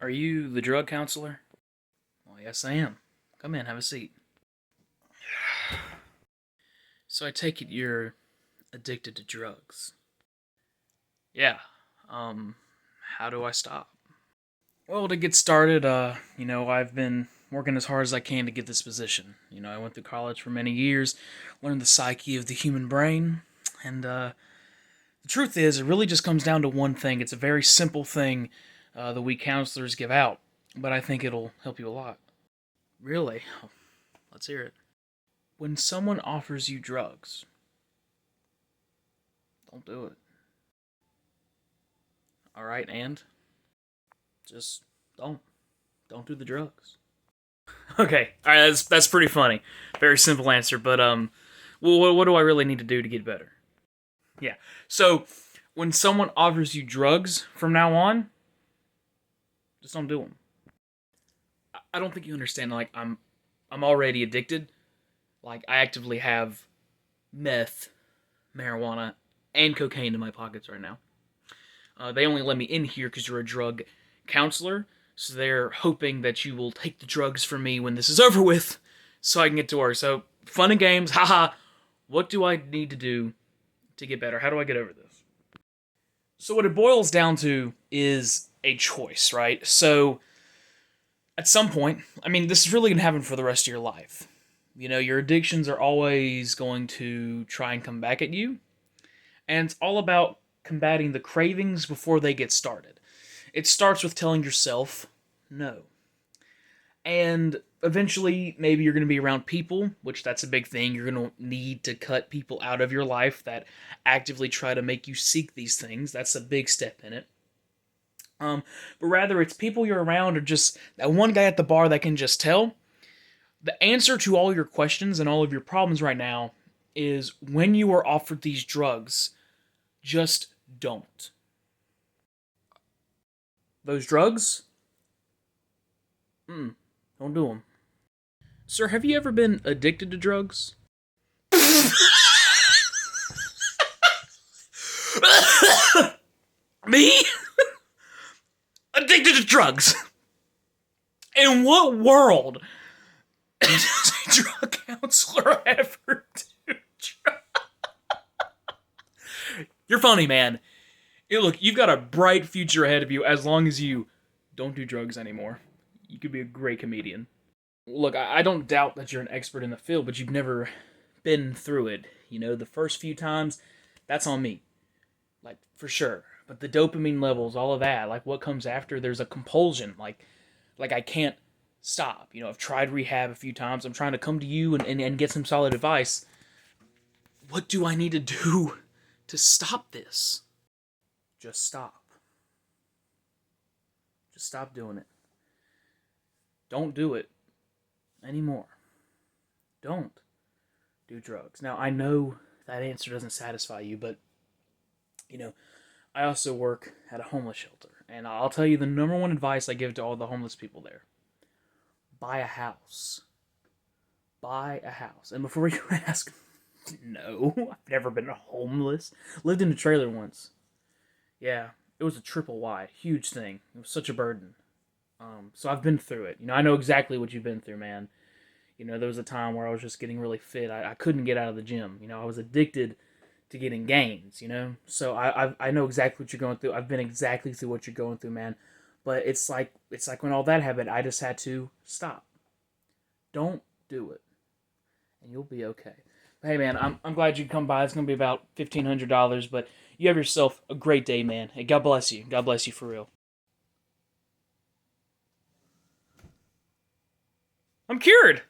Are you the drug counselor? Well, yes, I am. Come in, have a seat. So I take it you're addicted to drugs. Yeah. Um, how do I stop? Well, to get started, I've been working as hard as I can to get this position. I went through college for many years, learned the psyche of the human brain, and the truth is, it really just comes down to one thing. It's a very simple thing that we counselors give out, but I think it'll help you a lot. Really? Let's hear it. When someone offers you drugs, don't do it. All right, and just don't. Don't do the drugs. Okay, all right, that's pretty funny. Very simple answer, but well, what do I really need to do to get better? Yeah. So, when someone offers you drugs from now on, just don't do them. I don't think you understand. Like, I'm already addicted. Like, I actively have meth, marijuana, and cocaine in my pockets right now. They only let me in here because you're a drug counselor, so they're hoping that you will take the drugs from me when this is over with, so I can get to work. So, fun and games, haha. What do I need to do to get better? How do I get over this? So, what it boils down to is a choice, right? So, at some point, I mean, this is really going to happen for the rest of your life. Your addictions are always going to try and come back at you, and it's all about combating the cravings before they get started. It starts with telling yourself no. And eventually, maybe you're going to be around people, which that's a big thing. You're going to need to cut people out of your life that actively try to make you seek these things. That's a big step in it. But rather, it's people you're around or just that one guy at the bar that can just tell. The answer to all your questions and all of your problems right now is when you are offered these drugs, just don't. Those drugs? Don't do them. Sir, have you ever been addicted to drugs? Me? Addicted to drugs? In what world does a drug counselor ever do drugs? You're funny, man. Look, you've got a bright future ahead of you as long as you don't do drugs anymore. You could be a great comedian. Look, I don't doubt that you're an expert in the field, but you've never been through it. The first few times, that's on me. Like, for sure. But the dopamine levels, all of that, like what comes after, there's a compulsion. Like I can't stop. I've tried rehab a few times. I'm trying to come to you and get some solid advice. What do I need to do to stop this? Just stop. Just stop doing it. Don't do it anymore. Don't do drugs. Now, I know that answer doesn't satisfy you, but, I also work at a homeless shelter. And I'll tell you the number one advice I give to all the homeless people there. Buy a house. Buy a house. And before you ask, no, I've never been homeless. Lived in a trailer once. Yeah, it was a triple wide. Huge thing. It was such a burden. So I've been through it. I know exactly what you've been through, man. There was a time where I was just getting really fit. I couldn't get out of the gym. I was addicted to getting gains, So I know exactly what you're going through. I've been exactly through what you're going through, man. But it's like when all that happened, I just had to stop. Don't do it. And you'll be okay. But hey, man, I'm glad you come by. It's going to be about $1,500, but you have yourself a great day, man. Hey, God bless you. God bless you for real. I'm cured.